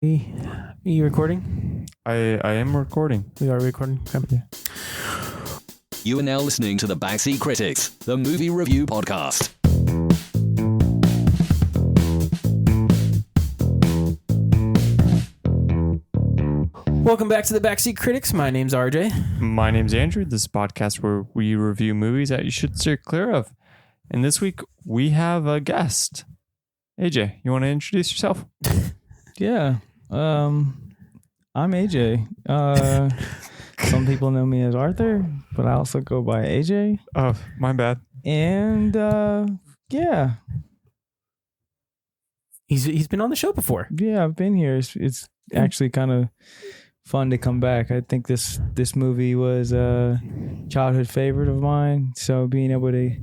Are you recording? I am recording. We are recording. Okay. You are now listening to the Backseat Critics, the movie review podcast. Welcome back to the Backseat Critics. My name's RJ. My name's Andrew. This is a podcast where we review movies that you should steer clear of. And this week we have a guest. AJ, you want to introduce yourself? Yeah. I'm AJ. Some people know me as Arthur, but I also go by AJ. Oh, my bad. And yeah. He's been on the show before. Yeah, I've been here. It's actually kind of fun to come back. I think this movie was a childhood favorite of mine, so being able to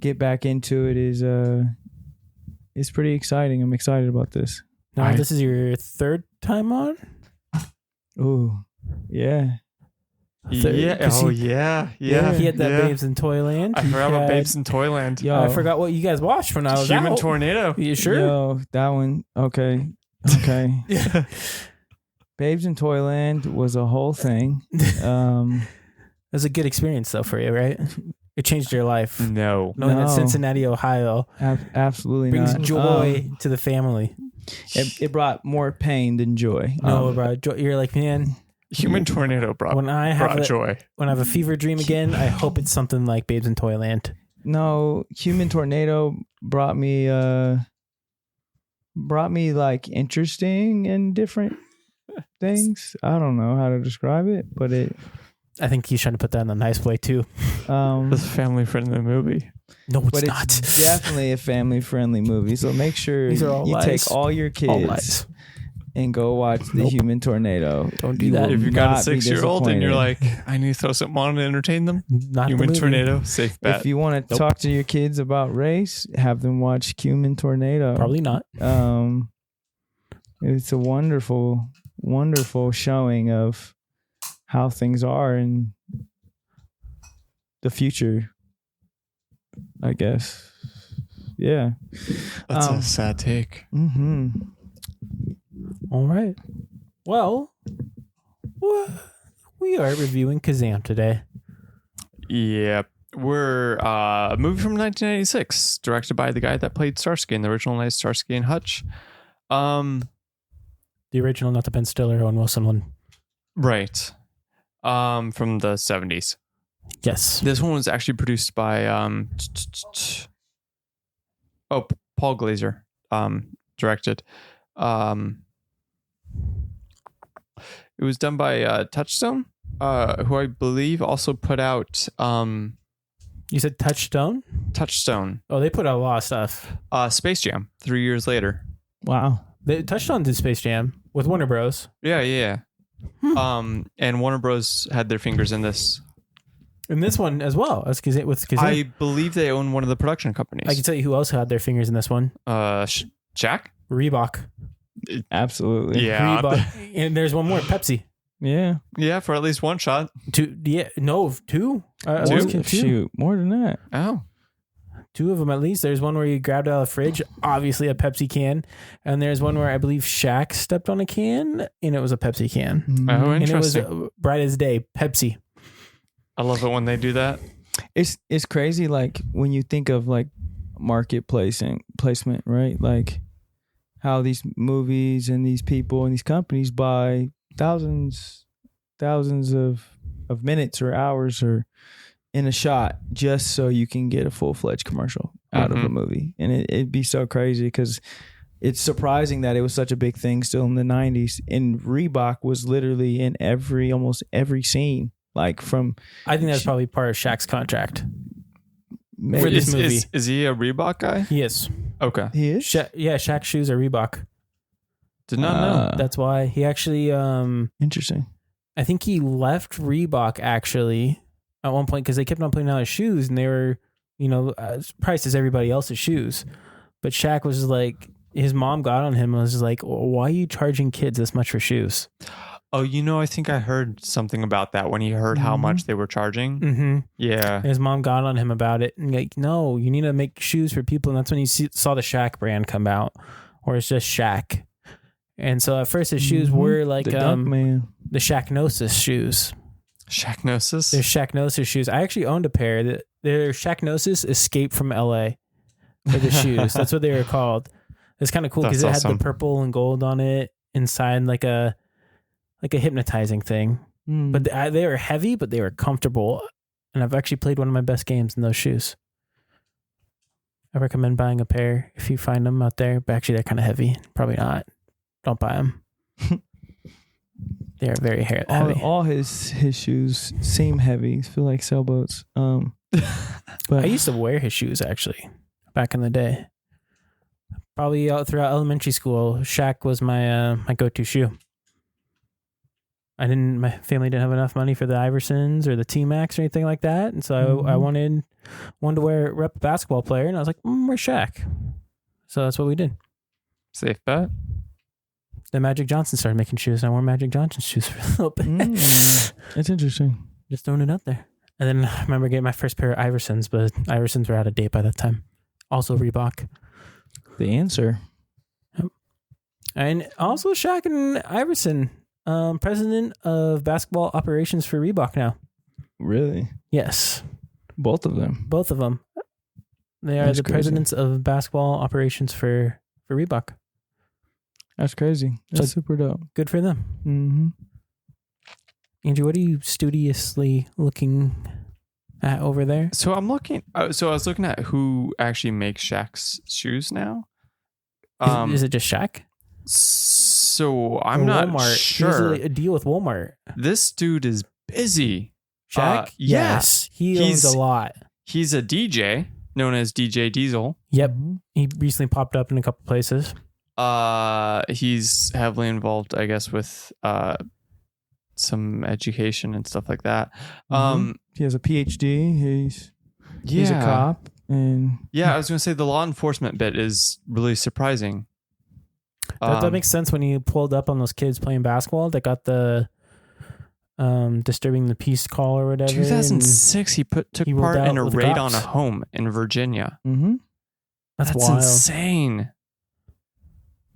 get back into it is pretty exciting. I'm excited about this. Now, this is your third time on? Ooh, yeah. Yeah. Oh, yeah. He had that Babes in Toyland. I forgot about Babes in Toyland. Yo, I forgot what you guys watched when I was Human out. Tornado. You sure? Yo, that one. Okay. Yeah. Babes in Toyland was a whole thing. It was a good experience, though, for you, right? It changed your life. No. Knowing that Cincinnati, Ohio Absolutely brings not. joy to the family. It brought more pain than joy. No, bro. You're like, man. Human Tornado brought joy. When I have a fever dream again, I hope it's something like Babes in Toyland. No, Human Tornado brought me like interesting and different things. I don't know how to describe it, but I think he's trying to put that in a nice way too. It's a family-friendly movie. No, it's but not. It's definitely a family-friendly movie. So make sure you take all your kids and go watch The Human Tornado. Don't do that. If you've got a 6-year-old and you're like, I need to throw something on to entertain them, Not Human the Tornado, safe bet. If you want to talk to your kids about race, have them watch Human Tornado. Probably not. It's a wonderful, wonderful showing of how things are in the future, I guess. Yeah. That's a sad take. Mm-hmm. All right. Well, we are reviewing Kazaam today. Yep. We're a movie from 1996, directed by the guy that played Starsky in the original night, Starsky and Hutch. The original, not the Ben Stiller, Owen Wilson one. Right. From the 70s. Yes. This one was actually produced by Paul Glazer, directed. It was done by Touchstone, who I believe also put out You said Touchstone? Touchstone. Oh, they put out a lot of stuff. Space Jam 3 years later. Wow. Touchstone did Space Jam with Warner Bros. Yeah. And Warner Bros had their fingers in this. And this one as well. With Kazaam. I believe they own one of the production companies. I can tell you who else had their fingers in this one. Shaq? Reebok. Absolutely. Yeah. Reebok. And there's one more, Pepsi. Yeah. Yeah, for at least one shot. Two. Two? Shoot, more than that. Oh. Two of them at least. There's one where you grabbed out of the fridge, obviously a Pepsi can. And there's one where I believe Shaq stepped on a can and it was a Pepsi can. Oh, And interesting. it was bright as day, Pepsi. I love it when they do that. It's crazy, like when you think of like marketplace and placement, right? Like how these movies and these people and these companies buy thousands of minutes or hours or in a shot just so you can get a full-fledged commercial out of a movie. And it'd be so crazy because it's surprising that it was such a big thing still in the 90s. And Reebok was literally in almost every scene. Like from... I think that's probably part of Shaq's contract. Maybe. For this movie. Is he a Reebok guy? He is. Okay. He is? Shaq's shoes are Reebok. Did not know. That's why he actually... Interesting. I think he left Reebok actually at one point because they kept on putting out his shoes and they were, as priced as everybody else's shoes. But Shaq was like, his mom got on him and was like, why are you charging kids this much for shoes? Oh, I think I heard something about that when he heard how much they were charging. Mm-hmm. Yeah. And his mom got on him about it. And like, no, you need to make shoes for people. And that's when you saw the Shaq brand come out, or it's just Shaq. And so at first his shoes were like the Dunk Man. the Shaqnosis shoes. Shaqnosis? They're Shaqnosis shoes. I actually owned a pair. They're Shaqnosis Escape from LA for the shoes. That's what they were called. It's kind of cool because it had the purple and gold on it inside, like a hypnotizing thing. But they were heavy, but they were comfortable. And I've actually played one of my best games in those shoes. I recommend buying a pair if you find them out there. But actually, they're kind of heavy. Probably not. Don't buy them. They are very heavy. All his shoes seem heavy. Feel like sailboats. But I used to wear his shoes actually back in the day. Probably throughout elementary school, Shaq was my my go-to shoe. My family didn't have enough money for the Iversons or the T-Max or anything like that, and so I wanted to rep a basketball player, and I was like, we're Shaq. So that's what we did. Safe bet. Then Magic Johnson started making shoes, and I wore Magic Johnson shoes for a little bit. That's interesting. Just throwing it out there. And then I remember getting my first pair of Iversons, but Iversons were out of date by that time. Also Reebok. The answer. Yep. And also Shaq and Iverson, president of basketball operations for Reebok now. Really? Yes. Both of them. Both of them. They are That's the crazy. presidents of basketball operations for Reebok. That's crazy. That's So- super dope. Good for them. Mm-hmm. Andrew, what are you studiously looking at over there? So I'm looking. So I was looking at who actually makes Shaq's shoes now. Is it just Shaq? So I'm Or not Walmart? sure. He has a deal with Walmart. This dude is busy. Shaq? Yes. He owns a lot. He's a DJ known as DJ Diesel. Yep. He recently popped up in a couple places. He's heavily involved, I guess, with some education and stuff like that. He has a PhD. He's a Yeah. cop. And Yeah, I was going to say the law enforcement bit is really surprising. That makes sense when you pulled up on those kids playing basketball that got the disturbing the peace call or whatever. 2006, he took he rolled part out in a with the raid cops. on a home in Virginia. That's That's wild. insane.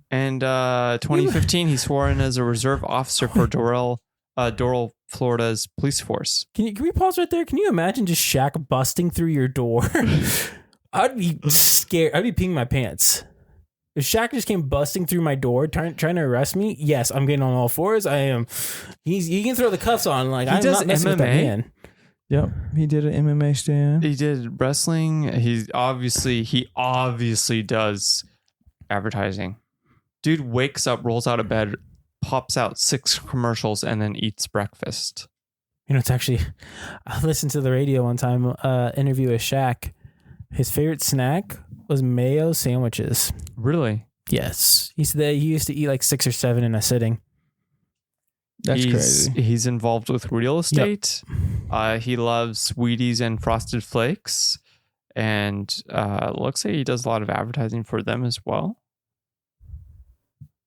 And 2015, he swore in as a reserve officer for Doral, Florida's police force. Can we pause right there? Can you imagine just Shaq busting through your door? I'd be scared. I'd be peeing my pants. If Shaq just came busting through my door, trying to arrest me, yes, I'm getting on all fours. I am. He can throw the cuffs on. Like I'm does not messing with that MMA? man. yep, he did an MMA stand. He did wrestling. He obviously does advertising. Dude wakes up, rolls out of bed, pops out 6 commercials, and then eats breakfast. You know, it's actually. I listened to the radio one time. Interview with Shaq. His favorite snack was mayo sandwiches. Really? Yes, he said that he used to eat like 6 or 7 in a sitting. That's crazy. He's involved with real estate. He loves Wheaties and Frosted Flakes. And looks like he does a lot of advertising for them as well.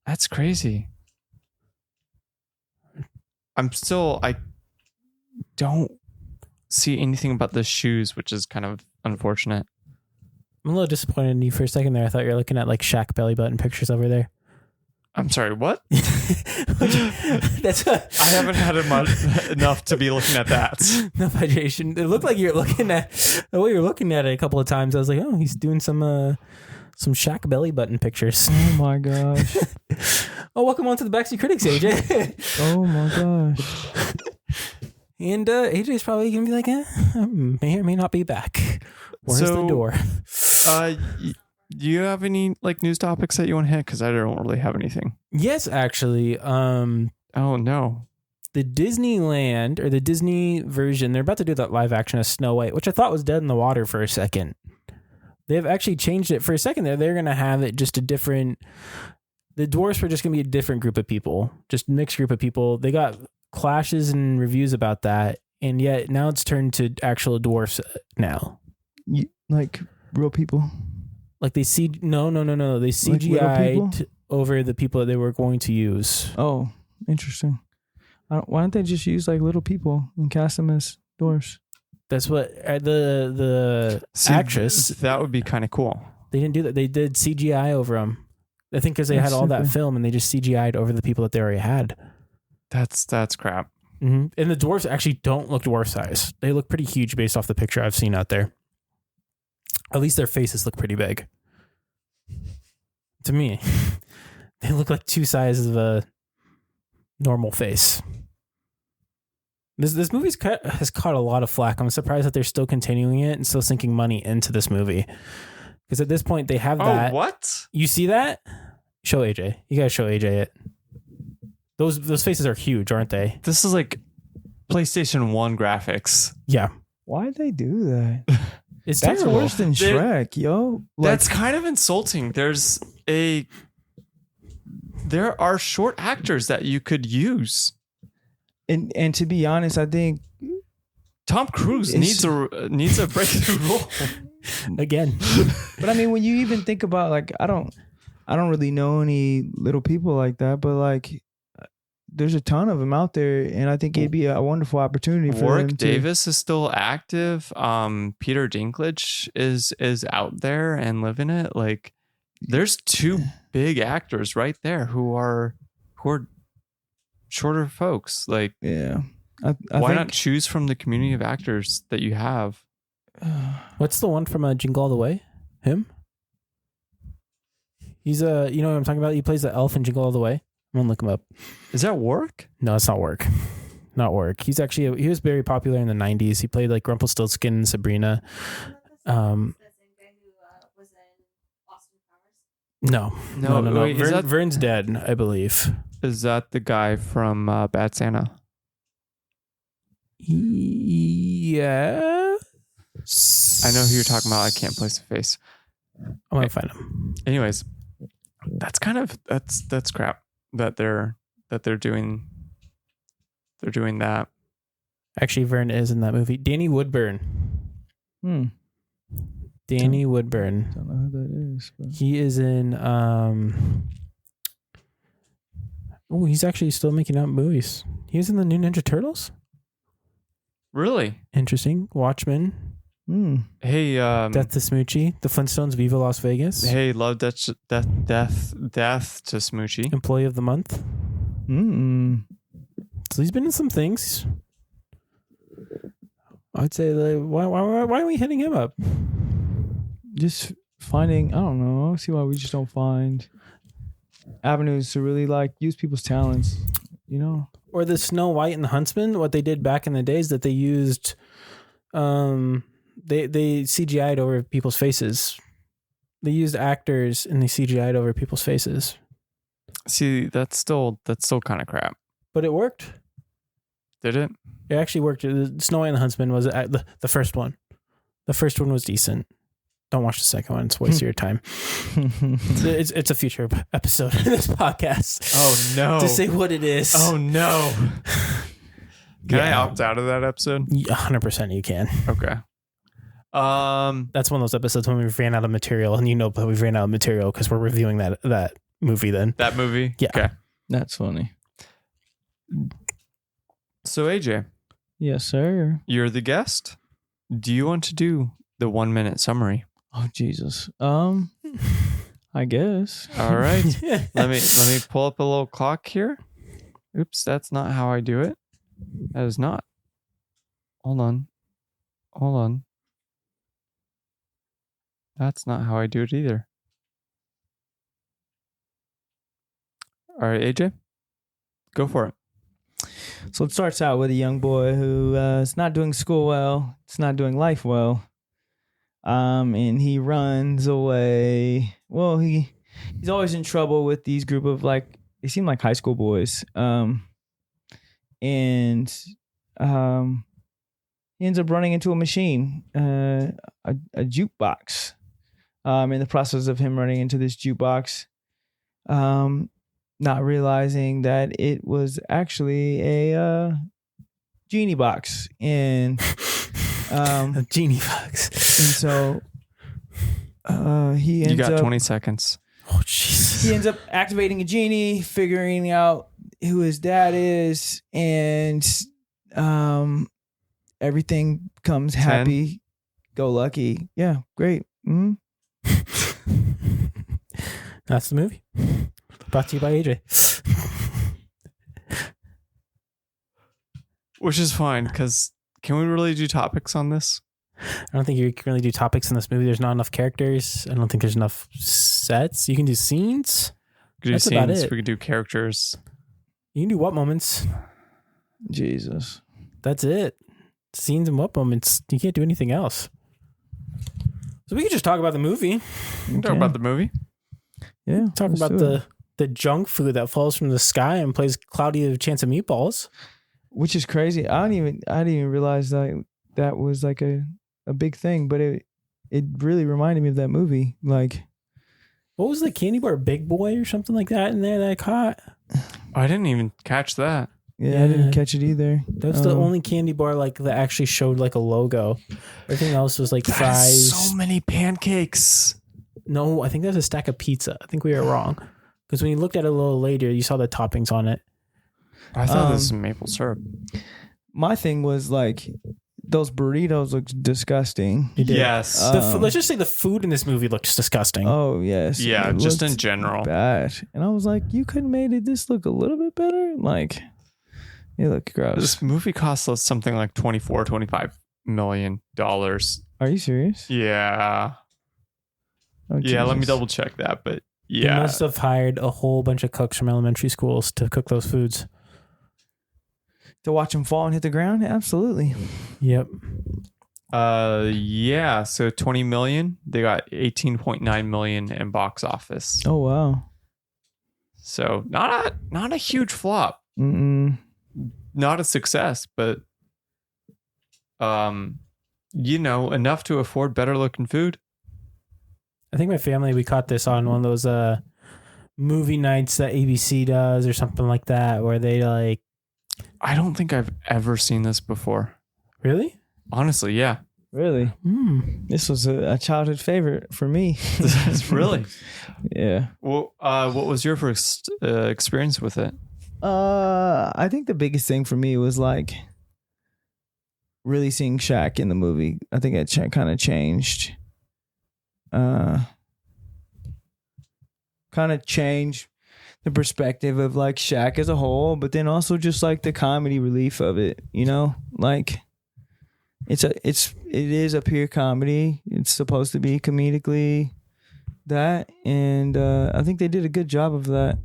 That's crazy. I don't see anything about the shoes, which is kind of unfortunate. I'm a little disappointed in you for a second there. I thought you were looking at like Shaq belly button pictures over there. I'm sorry, what? That's I haven't had enough to be looking at that. no hydration. It looked like you're looking at the way you're looking at it a couple of times. I was like, oh, he's doing some Shaq belly button pictures. Oh my gosh. Oh, welcome on to the Backseat Critics, AJ. Oh my gosh. And AJ's probably gonna be like, I may or may not be back. Where's the So, door? Do you have any like news topics that you want to hit? Because I don't really have anything. Yes, actually. Oh no. The Disneyland or the Disney version, they're about to do that live action of Snow White, which I thought was dead in the water for a second. They've actually changed it for a second there. They're going to have it just a different, the dwarfs were just going to be a different group of people, just mixed group of people. They got clashes and reviews about that. And yet now it's turned to actual dwarfs now. Like real people. Like they see, no. They Like little CGI'd over the people that they were going to use. Oh, interesting. Why don't they just use like little people and cast them as dwarfs? That's what the actress. That would be kind of cool. They didn't do that. They did CGI over them. I think because they That's had all that stupid. film and they just CGI'd over the people that they already had. That's crap. Mm-hmm. And the dwarves actually don't look dwarf size. They look pretty huge based off the picture I've seen out there. At least their faces look pretty big. To me, they look like 2 sizes of a normal face. This movie has caught a lot of flack. I'm surprised that they're still continuing it and still sinking money into this movie. Because at this point, they have that. Oh, what? You see that? Show AJ. You gotta show AJ it. Those faces are huge, aren't they? This is like PlayStation 1 graphics. Yeah. Why'd they do that? It's That's terrible. worse than Shrek, yo. Like, That's kind of insulting. There are short actors that you could use. and to be honest, I think Tom Cruise needs a breakthrough role. Again. but I mean when you even think about like I don't really know any little people like that, but like there's a ton of them out there, and I think it'd be a wonderful opportunity for them Warwick to, Davis is still active. Peter Dinklage is out there and living it. Like, there's 2 big actors right there who are shorter folks. Like, yeah. why think, not choose from the community of actors that you have? What's the one from Jingle All the Way? Him? He's you know what I'm talking about? He plays the elf in Jingle All the Way. I'm gonna look him up. Is that Warwick? No, it's not work. Not work. He's actually he was very popular in the 90s. He played like Rumpelstiltskin and Sabrina. No. Wait, Vern's dead, I believe. Is that the guy from Bad Santa? Yeah. I know who you're talking about. I can't place a face. I'm gonna find him. Anyways, that's crap that they're doing that. Actually, Vern is in that movie. Danny Woodburn. Danny Woodburn. Don't know who that is. But. He is in oh, he's actually still making out movies. He was in the new Ninja Turtles. Really? Interesting. Watchmen. Hey, Death to Smoochie. The Flintstones. Viva Las Vegas. Hey, love death to Smoochie. Employee of the Month. So he's been in some things. I'd say like, why are we hitting him up? Just finding, I don't know. See why we just don't find avenues to really like use people's talents, you know? Or the Snow White and the Huntsman. What they did back in the days that they used, they CGI'd over people's faces. They used actors and they CGI'd over people's faces. See, that's still kind of crap. But it worked. Did it? It actually worked. The Snow White and the Huntsman was the first one. The first one was decent. Don't watch the second one. It's a waste of your time. It's a future episode of this podcast. Oh, no. To say what it is. Oh, no. Can I opt out of that episode? 100% you can. Okay. That's one of those episodes when we ran out of material, and you know we've ran out of material because we're reviewing that movie then. That movie? Yeah. Okay. That's funny. So, AJ. Yes, sir. You're the guest. Do you want to do the 1-minute summary? Oh, Jesus. I guess. All right. let me pull up a little clock here. Oops, that's not how I do it. That is not. Hold on. That's not how I do it either. All right, AJ, go for it. So it starts out with a young boy who is not doing school well. It's not doing life well. And he runs away. Well, he's always in trouble with these group of like, they seem like high school boys. And he ends up running into a machine, a jukebox. In the process of him running into this jukebox, not realizing that it was actually a genie box, and a genie box. And so he ends You got up 20 seconds. Oh, Jesus. he ends up activating a genie, figuring out who his dad is, and everything becomes happy, go lucky. Yeah, great. That's the movie. Brought to you by AJ. Which is fine, because can we really do topics on this? I don't think you can really do topics in this movie. There's not enough characters. I don't think there's enough sets. You can do scenes. We could do That's about scenes. it. We could do characters. You can do what moments. Jesus. That's it. Scenes and what moments. You can't do anything else. So we could just talk about the movie. We can talk about the movie. Yeah. Talk let's about do it. the junk food that falls from the sky and plays Cloudy with a Chance of Meatballs. Which is crazy. I didn't even realize that was like a big thing, but it really reminded me of that movie. Like, What was the candy bar? Big Boy or something like that in there that I caught? I didn't even catch that. yeah, I didn't catch it either. That was the only candy bar like that actually showed like a logo. Everything else was like That fries. is so many pancakes. No, I think that was a stack of pizza. I think we were wrong. Because when you looked at it a little later, you saw the toppings on it. I thought this was maple syrup. My thing was like those burritos looked disgusting. You did. Yes. Let's just say the food in this movie looks disgusting. Oh yes. Yeah, It just in looked general. bad. And I was like, you could have made this look a little bit better. Like, it looked gross. This movie cost us something like $25 million. Are you serious? Yeah. Oh, Yeah, let me Jesus. double check that. But They yeah. must have hired a whole bunch of cooks from elementary schools to cook those foods. To watch them fall and hit the ground? Absolutely. Yep. Yeah. So 20 million. They got 18.9 million in box office. Oh wow. So not a huge flop. Mm-mm. Not a success, but enough to afford better looking food. I think my family, we caught this on one of those movie nights that ABC does or something like that, where they like... I don't think I've ever seen this before. Really? Honestly, yeah. Really? This was a childhood favorite for me. Really? Yeah. Well, what was your first experience with it? I think the biggest thing for me was like really seeing Shaq in the movie. I think it kind of changed. Kind of changed the perspective of like Shaq as a whole, but then also just like the comedy relief of it, you know? Like it is a pure comedy. It's supposed to be comedically that, and I think they did a good job of that.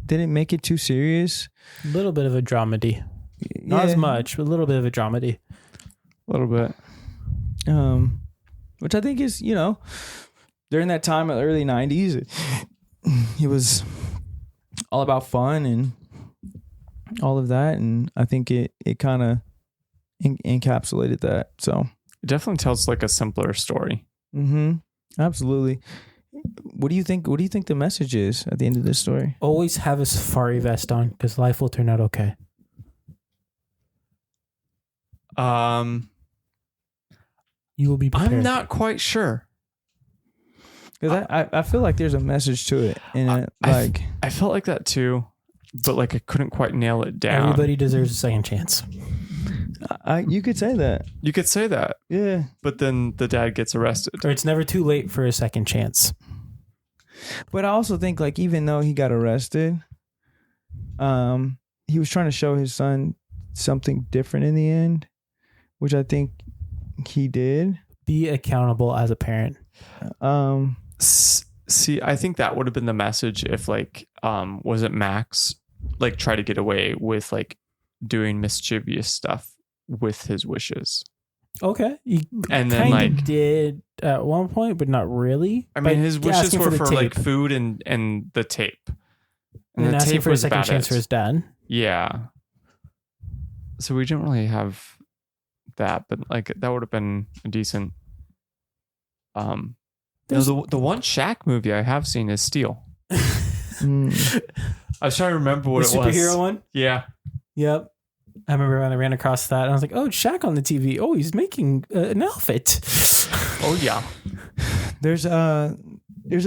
Didn't make it too serious. A little bit of a dramedy. Not as much, but a little bit of a dramedy. A little bit. Which I think is, during that time of the early 90s, it was all about fun and all of that, and I think it kind of encapsulated that. So It definitely tells like a simpler story. Absolutely. What do you think the message is at the end of this story? Always have a safari vest on because life will turn out okay. You will be prepared. I'm not quite sure. Because I feel like there's a message to it, and I felt like that too, but like I couldn't quite nail it down. Everybody deserves a second chance. you could say that. You could say that, Yeah. but then the dad gets arrested. Or it's never too late for a second chance. But I also think like even though he got arrested, he was trying to show his son something different in the end, which I think he did. Be accountable as a parent. See, I think that would have been the message if like, was it Max like try to get away with like doing mischievous stuff with his wishes? Okay. He And then kind like, of did at one point, but not really. I mean, But his wishes asking were the for tape. like food and the tape. And then the asking tape for a was second about chance it. for his dad. Yeah. So we didn't really have that, but like that would have been a decent. The one Shaq movie I have seen is Steel. Mm. I was trying to remember what The it was. superhero one? Yeah. Yep. I remember when I ran across that and I was like, oh, it's Shaq on the TV. Oh, he's making an outfit. Oh yeah. There's a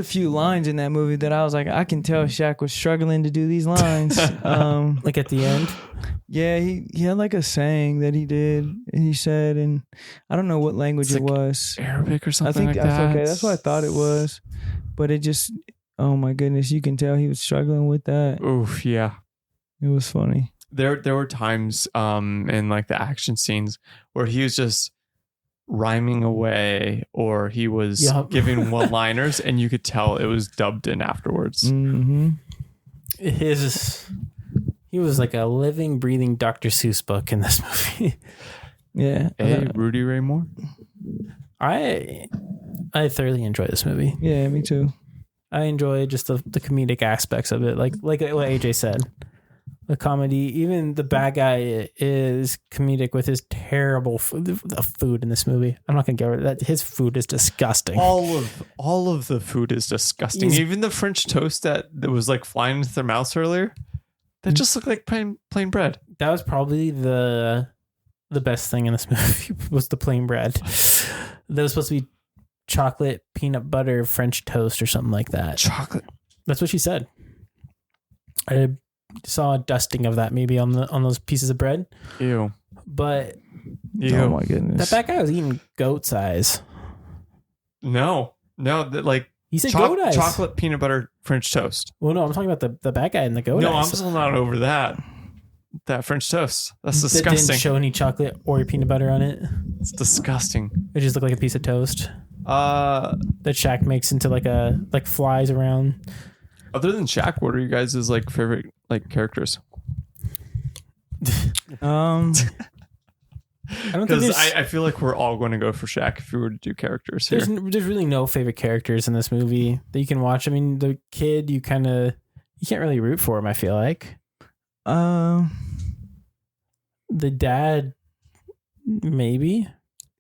few lines in that movie that I was like, I can tell Shaq was struggling to do these lines. Like at the end. Yeah, he had like a saying that he said, and I don't know what language It's it like was. Arabic or I something think like that's that. okay. That's what I thought it was, but it just oh my goodness, you can tell he was struggling with that. Oof, yeah. It was funny. There were times in like the action scenes where he was just rhyming away, or he was giving one-liners, and you could tell it was dubbed in afterwards. Mm-hmm. He was like a living, breathing Dr. Seuss book in this movie. Yeah. Hey, Rudy Ray Moore. I thoroughly enjoy this movie. Yeah, me too. I enjoy just the comedic aspects of it. Like what AJ said, the comedy, even the bad guy is comedic with his terrible food in this movie. I'm not going to get rid of that. His food is disgusting. All of the food is disgusting. Even the French toast that was like flying into their mouths earlier, that just looked like plain bread. That was probably the best thing in this movie was the plain bread. That was supposed to be chocolate peanut butter French toast or something like that. Chocolate. That's what she said. I saw a dusting of that maybe on those pieces of bread. Ew. But oh my goodness, that guy was eating goat's eyes. No, like he said goat eyes. Chocolate peanut butter French toast. Well, no, I'm talking about the bad guy in the goat eyes. No, I'm still not over that. That French toast. That's disgusting. That didn't show any chocolate or peanut butter on it. It's disgusting. It just looked like a piece of toast. That Shaq makes into like flies around. Other than Shaq, what are you guys' like favorite like characters? I don't think because I feel like we're all going to go for Shaq if we were to do characters here. There's really no favorite characters in this movie that you can watch. I mean, the kid you can't really root for him. I feel like. The dad, maybe.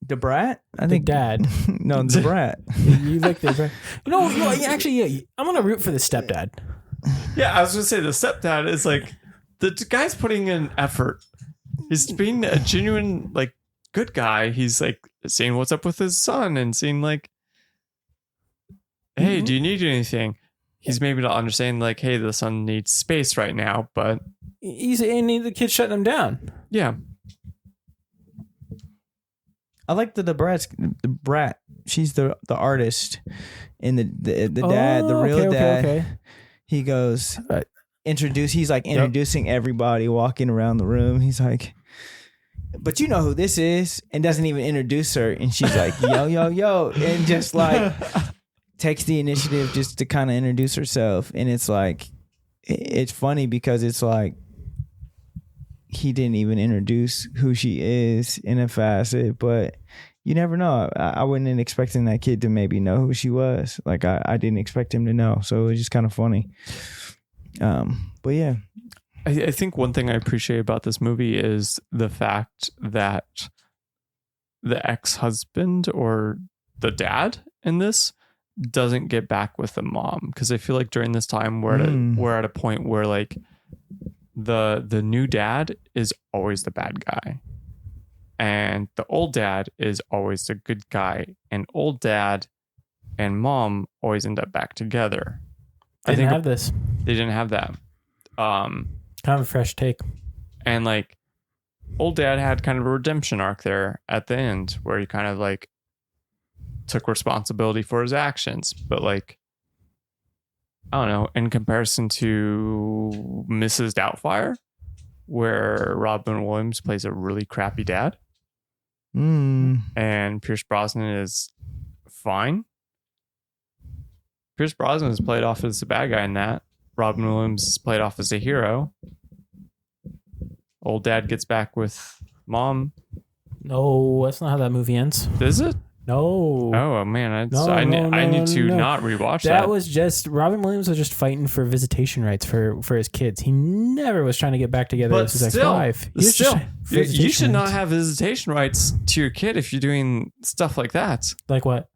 The brat? I think dad. No, the brat. You like the brat? No, actually, yeah. I'm gonna root for the stepdad. Yeah, I was gonna say the stepdad is like the guy's putting in effort. He's being a genuine like good guy. He's like seeing what's up with his son and seeing like, hey, do you need anything? He's maybe not understanding like, hey, the son needs space right now, but the kid's shutting him down. Yeah. I like the brat. She's the artist, and the dad, the real dad. Okay. He goes He's like introducing everybody, walking around the room. He's like, but you know who this is, and doesn't even introduce her. And she's like, yo, and just like takes the initiative just to kind of introduce herself. And it's like, it's funny because it's like, he didn't even introduce who she is in a facet, but you never know. I wasn't expecting that kid to maybe know who she was. Like I didn't expect him to know. So it was just kind of funny. But yeah. I think one thing I appreciate about this movie is the fact that the ex-husband or the dad in this doesn't get back with the mom. Because I feel like during this time we're at a point where like the new dad is always the bad guy and the old dad is always the good guy, and old dad and mom always end up back together. They didn't have this. They didn't have that. Kind of a fresh take. And like old dad had kind of a redemption arc there at the end where he kind of like took responsibility for his actions, but like I don't know, in comparison to Mrs. Doubtfire, where Robin Williams plays a really crappy dad. And Pierce Brosnan is fine. Pierce Brosnan is played off as the bad guy in that. Robin Williams is played off as a hero. Old dad gets back with mom. No, that's not how that movie ends. Is it? No. Oh man, I need to not rewatch that. That was just Robin Williams was just fighting for visitation rights for his kids. He never was trying to get back together with his ex-wife. You should not have visitation rights to your kid if you're doing stuff like that. Like what?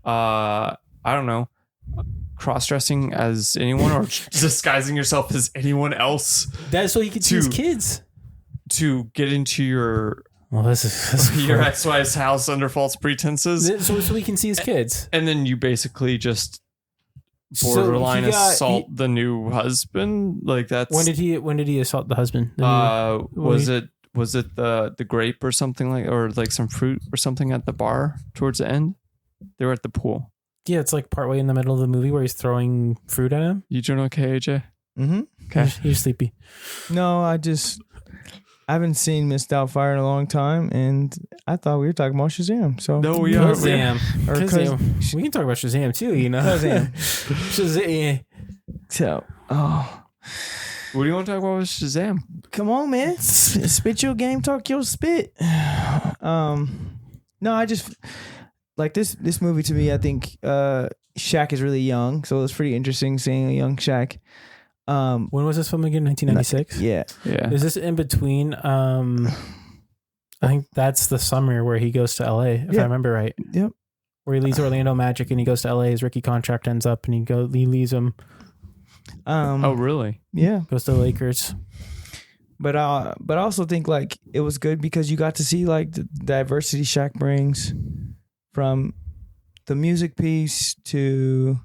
I don't know. Cross-dressing as anyone or disguising yourself as anyone else. That's so he could see his kids. To get into your this is your ex-wife's house under false pretenses. So he can see his kids. And then you basically just borderline assault the new husband. Like that's when did he assault the husband? Was it the grape or something or like some fruit or something at the bar towards the end? They were at the pool. Yeah, it's like partway in the middle of the movie where he's throwing fruit at him. You doing okay, AJ? Mm-hmm. Okay. He's sleepy. No, I haven't seen Miss Doubtfire in a long time, and I thought we were talking about Shazam. So No, we are. Shazam. Or Kazam. We can talk about Shazam too, you know. Kazam. Shazam. So, What do you want to talk about with Shazam? come on, man. Spit your game, talk your spit. No, I just like this movie to me. I think Shaq is really young, so it's pretty interesting seeing a young Shaq. When was this film again? 1996. Yeah. Yeah. Is this in between? I think that's the summer where he goes to LA, if I remember right. Yep. Where he leaves Orlando Magic and he goes to LA. His rookie contract ends up, and he leaves him. Oh, really? Yeah. Goes to the Lakers. But I also think like it was good because you got to see like the diversity Shaq brings from the music piece to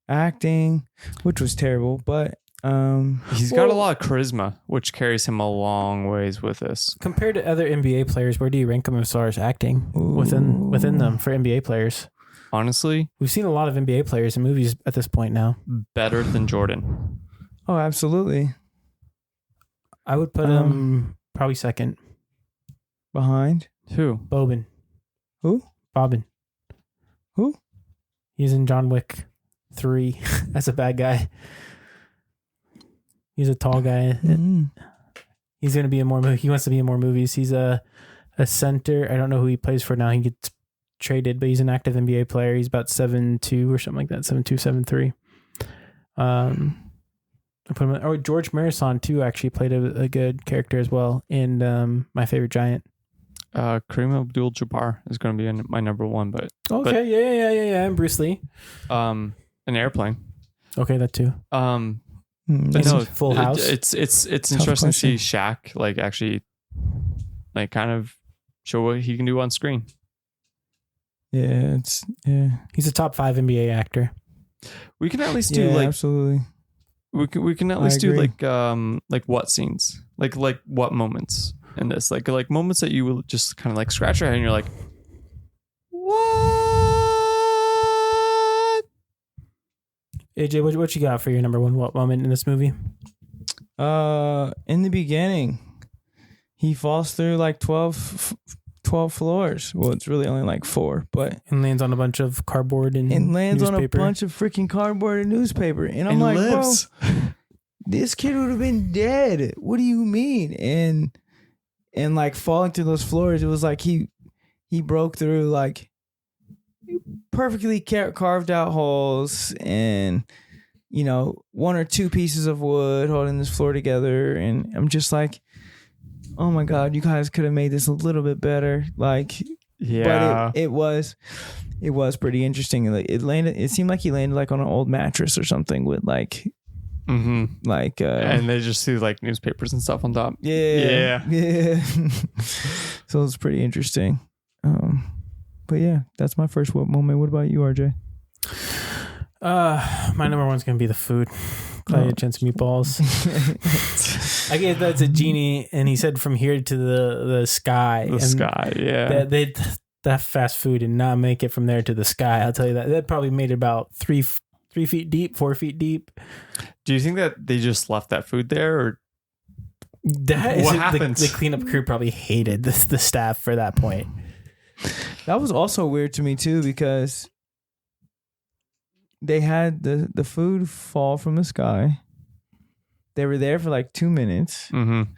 Acting, which was terrible, but He's got a lot of charisma, which carries him a long ways with this. compared to other NBA players, where do you rank him as far as acting within them for NBA players? Honestly, We've seen a lot of NBA players in movies at this point now. better than Jordan. oh, absolutely. I would put him probably second. Behind Who? Boban. who? Bobbin. Who? He's in John Wick 3 as a bad guy. He's a tall guy. Mm. He's going to be in more. He wants to be in more movies. He's a center. I don't know who he plays for now. He gets traded, but he's an active NBA player. He's about 7'2" or something like that. 7'2", 7'3". I put him. Oh, George Marison too actually played a good character as well in My Favorite Giant. Kareem Abdul-Jabbar is going to be in my number one, but Okay, yeah. And Bruce Lee. an airplane. Okay, that too. But It's no, Full House. It's interesting to see Shaq like actually like kind of show what he can do on screen. Yeah, He's a top 5 NBA actor. We can at least do like absolutely. we can at I least do agree. like what scenes, like what moments in this, like moments that you will just kind of like scratch your head and you're like, what? AJ, what you got for your number one what moment in this movie? In the beginning, he falls through like 12 floors. Well, it's really only like 4, but And lands on a bunch of cardboard and lands on a newspaper. bunch of freaking cardboard and newspaper. And I'm And like, lives. bro, this kid would have been dead. What do you mean? And like falling through those floors, it was like he broke through like perfectly carved out holes and, you know, 1 or 2 pieces of wood holding this floor together. And I'm just like, oh my God, you guys could have made this a little bit better. Like, Yeah. but it was pretty interesting. Like it seemed like he landed like on an old mattress or something with like, like, and they just see like newspapers and stuff on top. yeah. So it's pretty interesting. But yeah, that's my first what moment. What about you, RJ? My number one's gonna be the food. Claudia Jensen meatballs. I guess that's a genie, and he said from here to the sky. The sky, yeah. That fast food did not make it from there to the sky. I'll tell you that. That probably made it about 3 feet deep, 4 feet deep. Do you think that they just left that food there, or What happens? The cleanup crew probably hated the staff for that point. That was also weird to me too because they had the food fall from the sky. They were there for like 2 minutes, and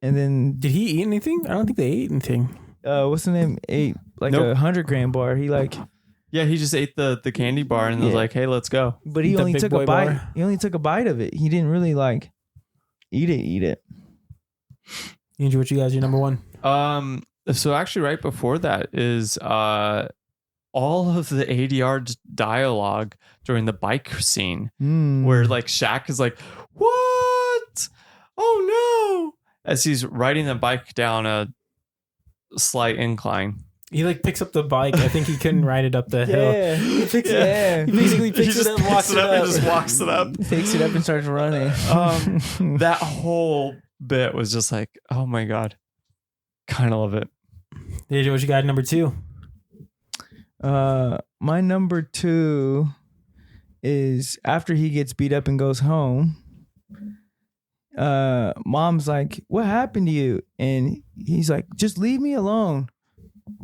then Did he eat anything? I don't think they ate anything. what's the name? Ate like Nope. 100-gram bar. He like, yeah, he just ate the candy bar and was Yeah. like, hey, let's go. but he The only big took boy a bite. bar? He only took a bite of it. He didn't really like eat it. Andrew, what you guys? Your number one? So actually right before that is all of the ADR dialogue during the bike scene where like Shaq is like, what? Oh no, as he's riding the bike down a slight incline. He like picks up the bike. I think he couldn't ride it up the hill. Yeah, he picks it. He basically picks it up, and walks it up. and just walks it up. He picks it up and starts running. That whole bit was just like, oh my God, kind of love it. Andrew, what you got? Number two. My number 2 is after he gets beat up and goes home. Mom's like, "What happened to you?" And he's like, "Just leave me alone."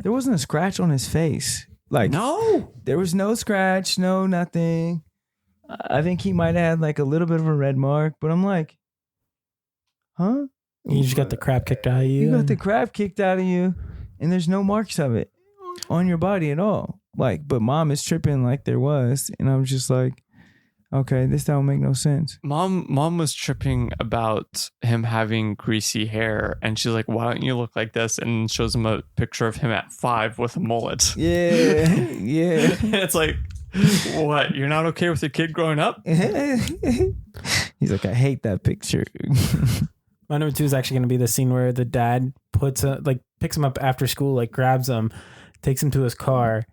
There wasn't a scratch on his face. Like, No. there was no scratch, no nothing. I think he might have had like a little bit of a red mark, but I'm like, huh? You just got the crap kicked out of you. You got the crap kicked out of you, and there's no marks of it on your body at all. Like, but mom is tripping like there was, and I'm just like, okay, this don't make no sense. Mom was tripping about him having greasy hair, and she's like, "Why don't you look like this?" And shows him a picture of him at 5 with a mullet. Yeah, yeah. It's like, what? You're not okay with your kid growing up? He's like, I hate that picture. My number 2 is actually going to be the scene where the dad picks him up after school, like grabs him, takes him to his car.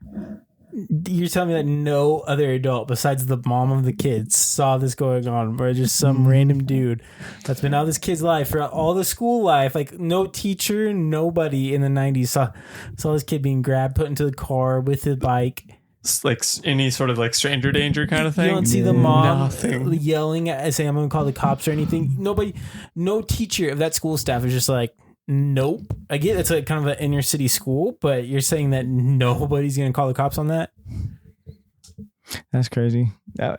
You're telling me that no other adult besides the mom of the kids saw this going on, where just some random dude that's been out of this kid's life throughout all the school life, like no teacher, nobody in the 90s saw this kid being grabbed, put into the car with his bike. It's like any sort of like stranger danger kind of thing. You don't see the mom Nothing. yelling at saying, "I'm going to call the cops" or anything. Nobody, no teacher of that school staff is just like, nope. I get it's like kind of an inner city school, but you're saying that nobody's going to call the cops on that? That's crazy. I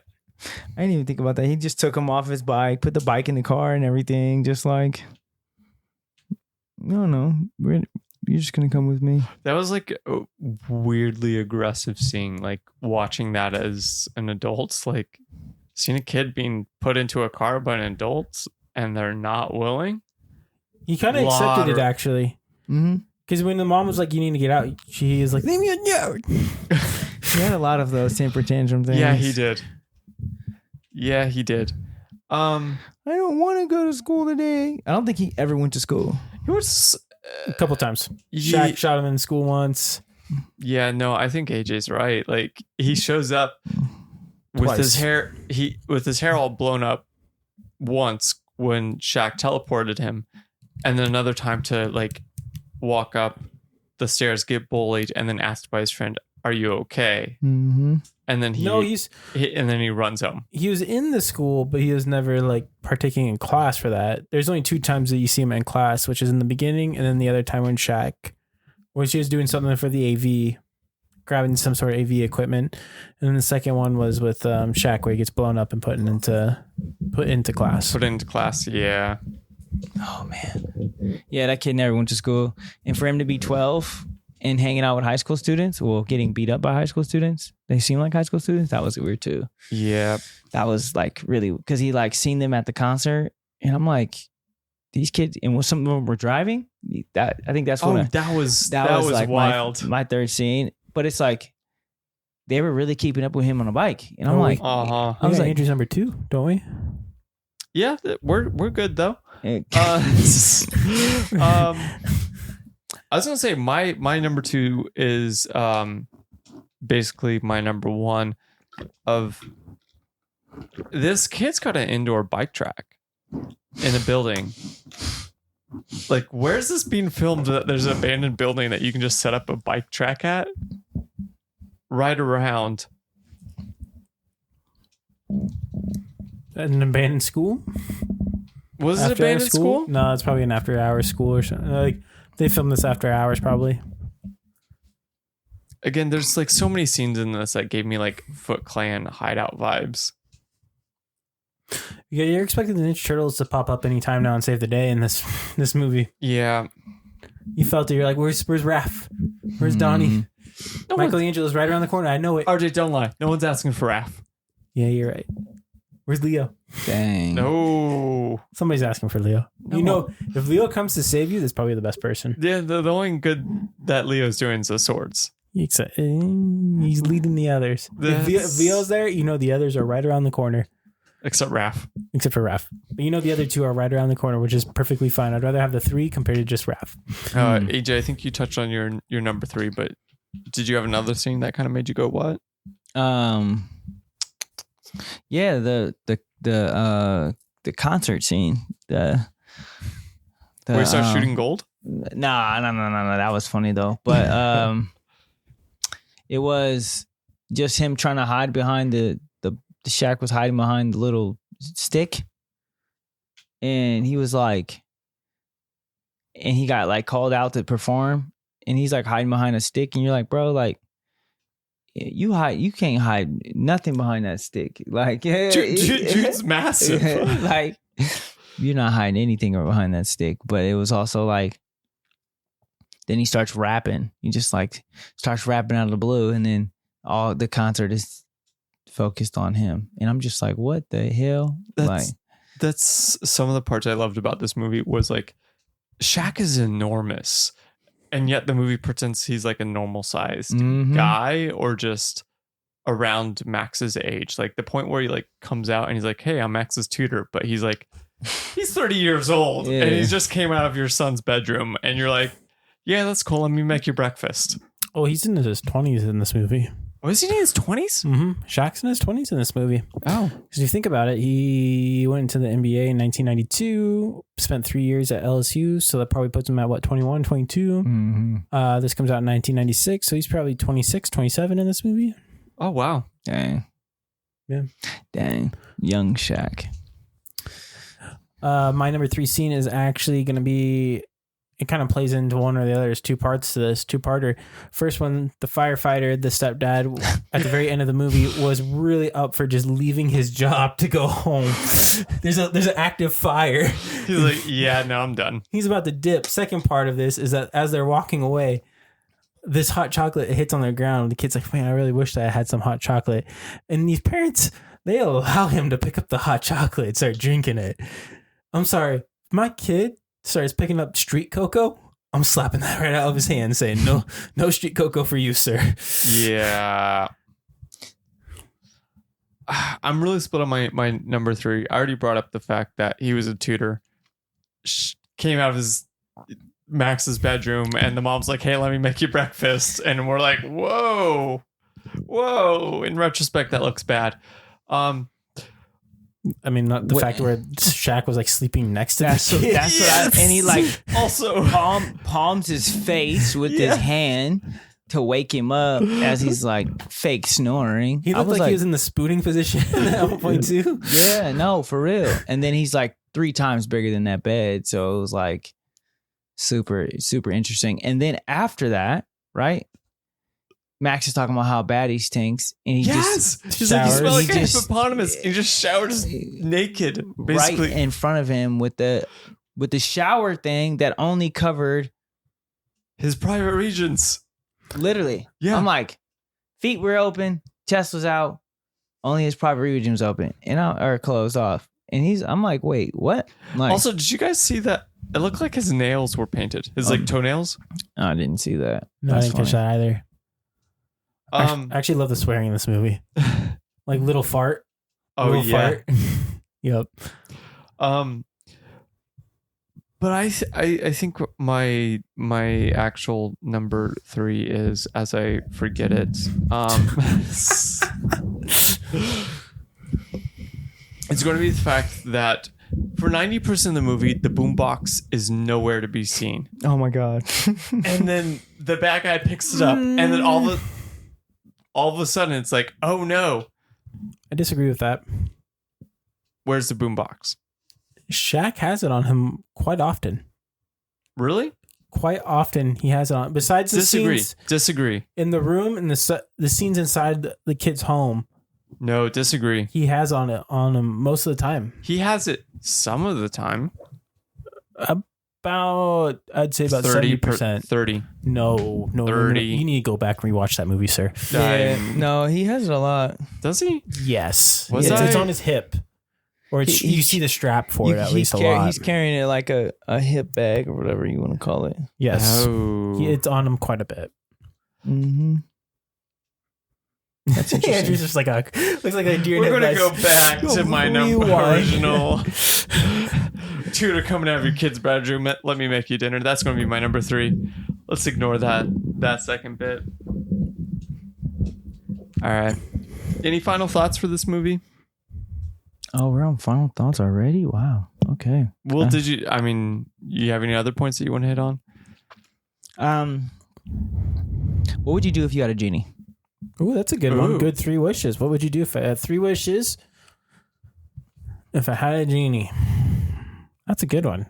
didn't even think about that. He just took him off his bike, put the bike in the car and everything. Just like, no, you're just going to come with me. That was like a weirdly aggressive scene. Like watching that as an adult, like seeing a kid being put into a car by an adult and they're not willing. He kind of accepted it, actually. Because when the mom was like, "You need to get out," she is like, "Leave me alone." He had a lot of those temper tantrum things. Yeah, he did. I don't want to go to school today. I don't think he ever went to school. He was A couple times. Shaq shot him in school once. Yeah, no, I think AJ's right. Like he shows up with Twice. his hair all blown up once when Shaq teleported him, and then another time to like walk up the stairs, get bullied, and then asked by his friend, "Are you okay?" Mm-hmm. And then he runs home. He was in the school, but he was never like partaking in class for that. There's only 2 times that you see him in class, which is in the beginning, and then the other time when she was doing something for the AV, grabbing some sort of AV equipment, and then the second one was with Shaq, where he gets blown up and put into class. Put into class, yeah. Oh man, yeah, that kid never went to school, and for him to be 12 and hanging out with high school students, well, getting beat up by high school students, they seem like high school students. That was weird too. Yeah, that was like really because he like seen them at the concert, and I'm like, these kids, and when some of them were driving, that I think that's what that was like wild. My third scene, but it's like they were really keeping up with him on a bike, and I'm like, uh-huh. I was like, Andrew's number 2, don't we? Yeah, we're good though. I was gonna say my number 2 is basically my number 1 of this kid's got an indoor bike track in a building. Like, where's this being filmed that there's an abandoned building that you can just set up a bike track at? Ride around. An abandoned school? Was it abandoned school? No, it's probably an after hours school or something. Like they filmed this after hours probably. Again, there's like so many scenes in this that gave me like Foot Clan hideout vibes. Yeah, you're expecting the Ninja Turtles to pop up anytime now and save the day in this movie. Yeah. You felt it. You're like, where's Raph? Where's Donnie? Michelangelo's right around the corner. I know it. RJ, don't lie. No one's asking for Raph. Yeah, you're right. Where's Leo? Dang. No. Somebody's asking for Leo. You know, if Leo comes to save you, that's probably the best person. Yeah, the only good that Leo's doing is the swords. He's leading the others. If Leo's there, you know the others are right around the corner. Except Raph. Except for Raph. But you know the other 2 are right around the corner, which is perfectly fine. I'd rather have the 3 compared to just Raph. AJ, I think you touched on your number 3, but did you have another scene that kind of made you go, what? Yeah, the concert scene. Where he starts shooting gold? No. That was funny though. But It was just him trying to hide behind the Shaq was hiding behind the little stick. And he was like, and he got like called out to perform, and he's like hiding behind a stick, and you're like, bro, like you can't hide nothing behind that stick. Like, Dude's massive. Like, you're not hiding anything behind that stick. But it was also like, then he starts rapping. He just like starts rapping out of the blue, and then all the concert is focused on him, and I'm just like, what the hell? That's some of the parts I loved about this movie was like, Shaq is enormous, and yet the movie pretends he's like a normal sized guy or just around Max's age. Like the point where he like comes out and he's like, hey, I'm Max's tutor, but he's like, he's 30 years old and he just came out of your son's bedroom, and you're like, yeah, that's cool. Let me make you breakfast. Oh, he's in his 20s in this movie. Oh, is he in his 20s? Mm-hmm. Shaq's in his 20s in this movie. Oh. Because if you think about it, he went into the NBA in 1992, spent 3 years at LSU, so that probably puts him at, what, 21, 22? Mm-hmm. This comes out in 1996, so he's probably 26, 27 in this movie. Oh, wow. Dang. Yeah. Dang. Young Shaq. My number 3 scene is actually going to be... It kind of plays into one or the other. There's two parts to this, two-parter. First one, the firefighter, the stepdad, at the very end of the movie, was really up for just leaving his job to go home. There's an active fire. He's like, yeah, no, I'm done. He's about to dip. Second part of this is that as they're walking away, this hot chocolate hits on the ground. The kid's like, man, I really wish that I had some hot chocolate. And these parents, they allow him to pick up the hot chocolate and start drinking it. I'm sorry. My kid starts picking up street cocoa, I'm slapping that right out of his hand, saying, no street cocoa for you, sir. Yeah. I'm really split on my number 3. I already brought up the fact that he was a tutor, came out of his Max's bedroom, and the mom's like, hey, let me make you breakfast. And we're like, whoa. In retrospect, that looks bad. I mean, not the fact where Shaq was like sleeping next to that's the kid. That's what and he like also palms his face with his hand to wake him up as he's like fake snoring. He looked like he was in the spooning position at one point too. Yeah, no, for real. And then he's like 3 times bigger than that bed, so it was like super, super interesting. And then after that, right? Max is talking about how bad he stinks, and he just he's like, you smell like a hippopotamus. He just showers naked, basically, right in front of him with the shower thing that only covered his private regions. Literally, yeah. I'm like, feet were open, chest was out, only his private region was open and or closed off. And I'm like, wait, what? Like, also, did you guys see that? It looked like his nails were painted. His like toenails. I didn't see that. No, I didn't catch that either. I actually love the swearing in this movie. Like little fart. Oh, little yeah. Fart. Yep. But I think my actual number 3 is, as I forget it, it's going to be the fact that for 90% of the movie, the boombox is nowhere to be seen. Oh my God. And then the bad guy picks it up, and then all of a sudden it's like, oh no. I disagree with that. Where's the boombox? Shaq has it on him quite often. Really? Quite often he has it on. Besides the scenes in the room and the scenes inside the kid's home. No, disagree. He has on him most of the time. He has it some of the time. About, I'd say about 70%. 30. No. 30. No. You need to go back and rewatch that movie, sir. Yeah, no, he has it a lot. Does he? Yes. It's on his hip. Or you see the strap for it at least a lot. He's carrying it like a hip bag or whatever you want to call it. Yes. Oh. It's on him quite a bit. Mm-hmm. That's interesting. Andrew's just like looks like a deer. We're going to go back to my original tutor coming out of your kid's bedroom. Let me make you dinner. That's going to be my number 3. Let's ignore that second bit. All right. Any final thoughts for this movie? Oh, we're on final thoughts already? Wow. Okay. Well, you have any other points that you want to hit on? What would you do if you had a genie? Ooh, that's a good one. Good 3 wishes. What would you do if I had 3 wishes? If I had a genie. That's a good one.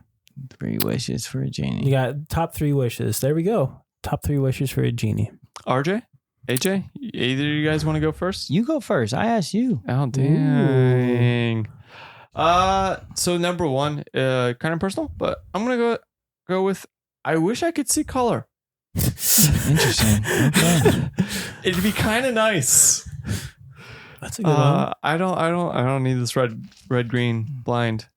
3 wishes for a genie. You got top 3 wishes. There we go. Top 3 wishes for a genie. RJ? AJ? Either of you guys want to go first? You go first. I asked you. Oh, dang. So number 1, kind of personal, but I'm going to go with, I wish I could see color. Interesting. Okay. It'd be kind of nice. That's a good one. I don't need this red, green, blind,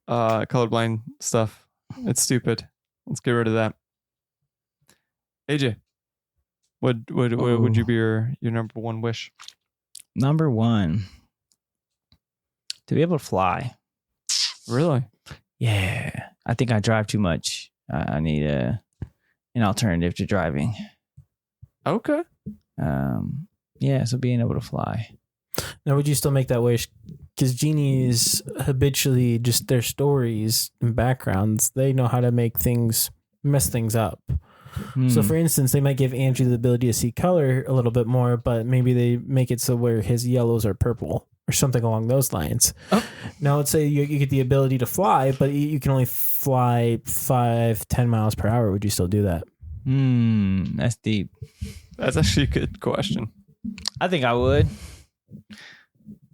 colorblind stuff. It's stupid. Let's get rid of that. AJ, what would you be your number 1 wish? Number 1, to be able to fly. Really? Yeah. I think I drive too much. I need an alternative to driving. Okay. Yeah, so being able to fly. Now, would you still make that wish? Because genies habitually, just their stories and backgrounds, they know how to mess things up. So, for instance, they might give Andrew the ability to see color a little bit more, but maybe they make it so where his yellows are purple or something along those lines. Oh. Now, let's say you get the ability to fly, but you can only fly 5-10 miles per hour. Would you still do that? That's deep. That's actually a good question. I think I would.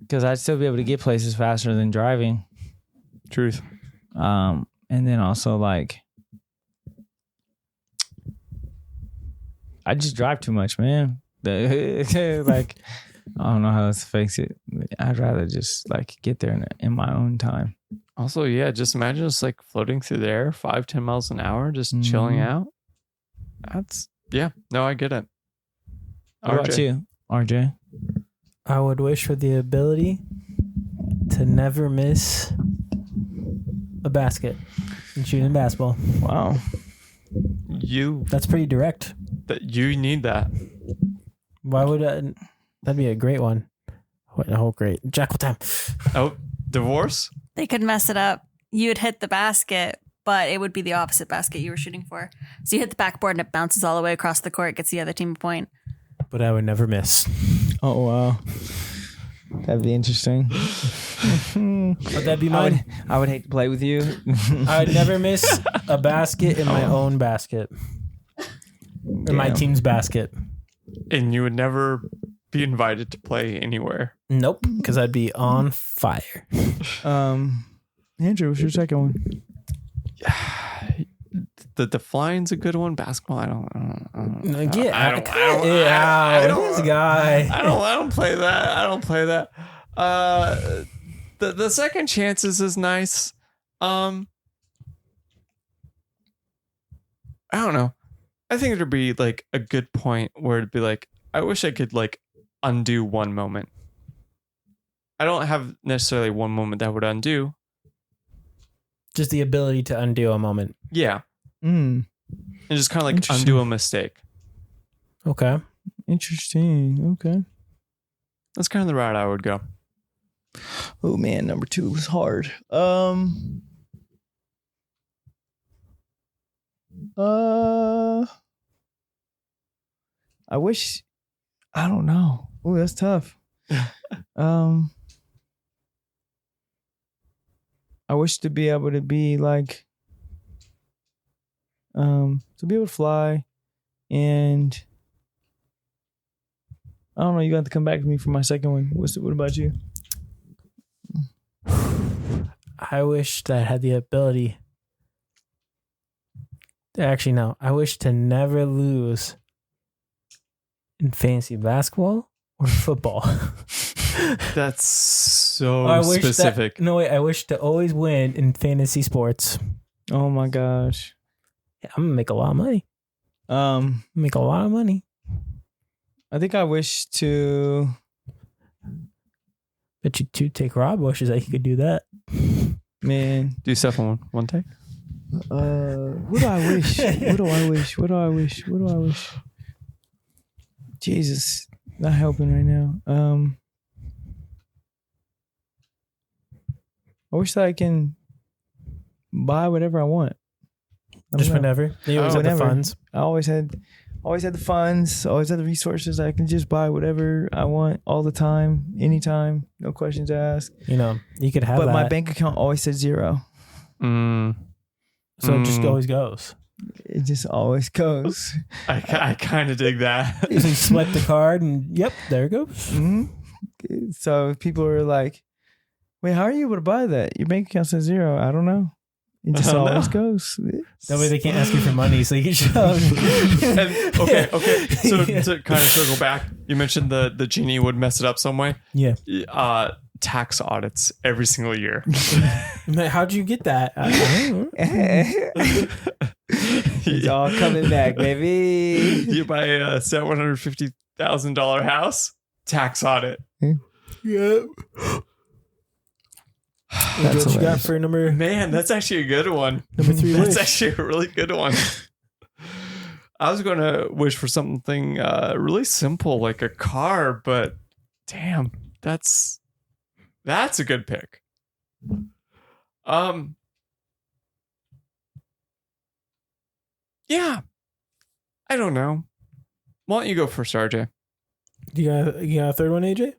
Because I'd still be able to get places faster than driving. Truth. And then also, like, I just drive too much, man. Like, I don't know how else to fix it. I'd rather just, like, get there in my own time. Also, yeah, just imagine just, like, floating through the air 5-10 miles an hour, just chilling out. No, I get it. What about you, RJ? I would wish for the ability to never miss a basket in shooting basketball. Wow. That's pretty direct. You need that. Why would that'd be a great one. Great. Jackal time. Oh, divorce? They could mess it up. You'd hit the basket, but it would be the opposite basket you were shooting for. So you hit the backboard and it bounces all the way across the court, gets the other team a point. But I would never miss. Oh, wow. That'd be interesting. Would that be mine? I would hate to play with you. I would never miss a basket in my own basket. In my team's basket. And you would never be invited to play anywhere. Nope, because I'd be on fire. Andrew, what's your second one? The flying's a good one. Basketball, I don't Get out this guy. I don't play that. The second chances is nice. I don't know. I think it'd be like a good point where it'd be like, I wish I could like undo one moment. I don't have necessarily one moment that would undo. Just the ability to undo a moment. Yeah. And just kind of like undo a mistake. Okay. Interesting. Okay. That's kind of the route I would go. Oh man, number 2 was hard. I wish, I don't know. Oh, that's tough. I wish to be able to be like, to be able to fly, and I don't know. You got to come back to me for my second one. What about you? I wish that I had the ability. Actually, no. I wish to never lose in fantasy basketball or football. That's so specific. I wish to always win in fantasy sports. Oh my gosh. Yeah, I'm gonna make a lot of money. Make a lot of money. I think I wish to. Bet you 2 take Rob wishes that he could do that. Man, do stuff on one take. What do I wish? What do I wish? Jesus, not helping right now. I wish that I can buy whatever I want. Just whenever. You always have the funds. I always had always had the funds, always had the resources. I can just buy whatever I want all the time, anytime, no questions asked. You know, you could have But that. my bank account always said zero. Mm, So it just always goes. It just always goes. I kind of dig that. So you swipe the card and yep, there it goes. hmm So people are like, wait, how are you able to buy that? Your bank account says zero. I don't know. It just I don't always know. goes. That way they can't ask you for money, so you can show them. Okay. So Yeah. to kind of circle back, you mentioned the genie would mess it up some way. Yeah. Tax audits every single year. Like, how'd you get that? I don't know. It's all coming back, baby. You buy a $750,000 house, tax audit. Yep. That's what you got hilarious. for number Man, that's actually a good one. 3 That's wish. actually a really good one. I was going to wish for something really simple like a car, but damn, that's a good pick. Yeah. I don't know. Why don't you go first, RJ? You got a third one, AJ?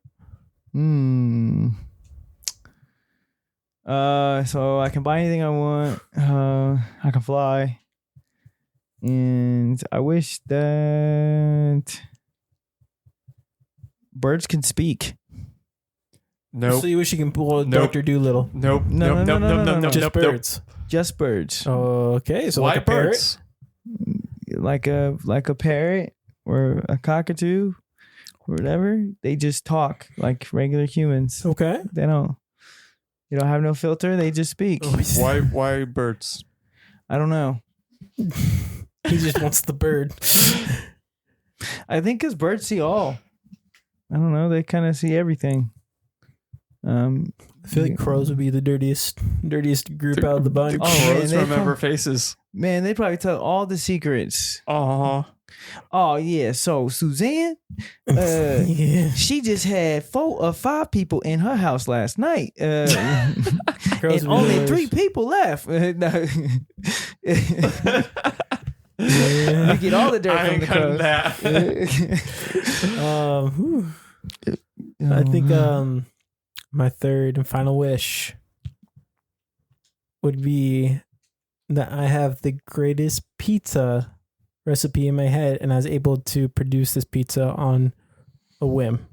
So I can buy anything I want. I can fly. And I wish that birds can speak. Nope. So you wish you can pull a Nope. Dr. Doolittle. Nope. No, Nope. no, no, no, no, no. Just Nope. birds. Just birds. Okay, so Why like a parrot. birds? Like a parrot or a cockatoo or whatever. They just talk like regular humans. Okay. They don't have no filter. They just speak. Why birds? I don't know. He just wants the bird. I think because birds see all. I don't know. They kind of see everything. I feel like crows would be the dirtiest group out of the bunch. Oh, man, Crows they remember come- faces. Man, they probably tell all the secrets. Oh, Oh yeah. So Suzanne, Yeah. she just had 4 or 5 people in her house last night. Crows And would be only the 3 worst. people left. No. Yeah. We get all the dirt I from ain't the cutting crows. that. Whew. I think my third and final wish would be that I have the greatest pizza recipe in my head and I was able to produce this pizza on a whim.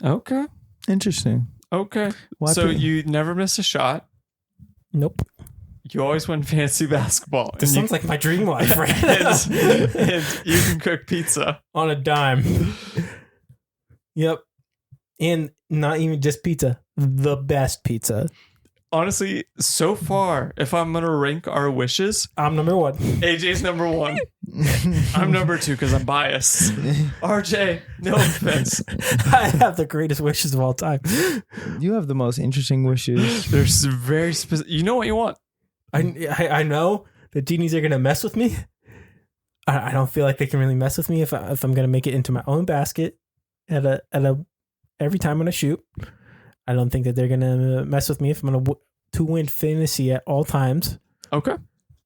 Okay. Interesting. Okay. Why So pick- you never miss a shot. Nope. You always win fantasy basketball. This and sounds like my dream life, right? and you can cook pizza. On a dime. Yep. And not even just pizza, the best pizza. Honestly, so far, if I'm going to rank our wishes, I'm number 1. AJ's number 1. I'm number 2 because I'm biased. RJ, no offense. I have the greatest wishes of all time. You have the most interesting wishes. There's very specific. You know what you want. I know the genies are gonna mess with me. I don't feel like they can really mess with me if I'm gonna make it into my own basket at a every time when I shoot. I don't think that they're gonna mess with me if I'm gonna to win fantasy at all times. Okay.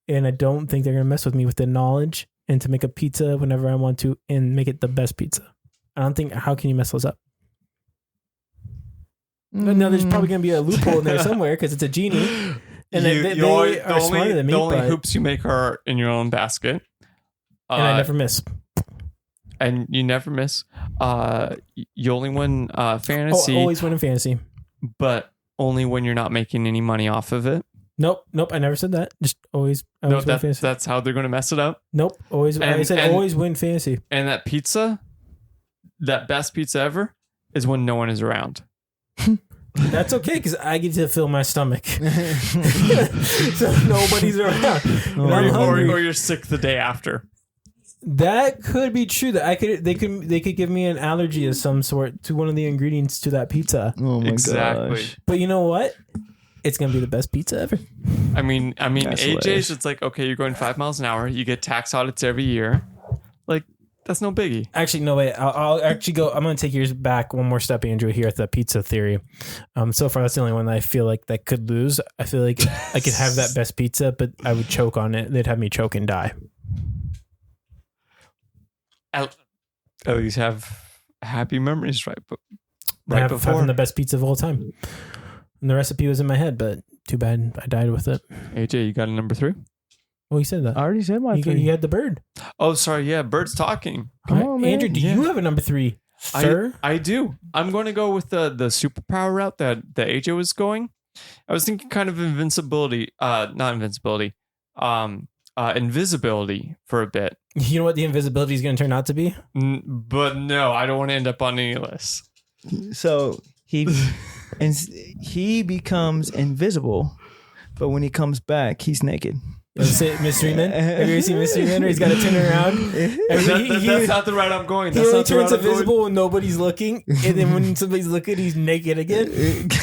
And I don't think they're gonna mess with me with the knowledge and to make a pizza whenever I want to and make it the best pizza. I don't think. How can you mess those up? No, there's probably gonna be a loophole in there somewhere because it's a genie. And they are smarter than me, the only but, hoops you make are in your own basket. and I never miss. And you never miss. You only win fantasy, Always win in fantasy. but only when you're not making any money off of it. Nope. I never said that. Just always No, win fantasy. that's how they're going to mess it up. Nope. Always. I And- said and- always win fantasy. And that pizza, that best pizza ever, is when no one is around. That's okay because I get to fill my stomach, so nobody's around. And I'm hungry. Or you're sick the day after. That could be true. That they could give me an allergy of some sort to one of the ingredients to that pizza. Oh my Exactly. gosh. But you know what? It's gonna be the best pizza ever. I mean, That's AJ's, hilarious. it's like, okay, you're going 5 miles an hour. You get tax audits every year. Like, that's no biggie. Actually, no wait. I'll actually go. I'm gonna take yours back one more step, Andrew. Here at the pizza theory. So far, that's the only one that I feel like that could lose. I feel like I could have that best pizza, but I would choke on it. They'd have me choke and die. at least have happy memories right Having the best pizza of all time. And the recipe was in my head, but too bad I died with it. AJ, you got a number 3? Well, you said that. I already said my You 3. had the bird. Oh, sorry. Yeah, Bird's talking. Come All right, on, man. Andrew, do you have a number 3, sir? I do. I'm going to go with the superpower route that AJ was going. I was thinking kind of invincibility. Not invincibility. Invisibility for a bit. You know what the invisibility is going to turn out to be? But no, I don't want to end up on any list. So he becomes invisible, but when he comes back, he's naked. That's it, Mystery Man. Have you ever seen Mystery Man where he's got to turn around? That's not the route I'm going. He That's only not the route turns I'm going. invisible when nobody's looking, and then when somebody's looking, he's naked again.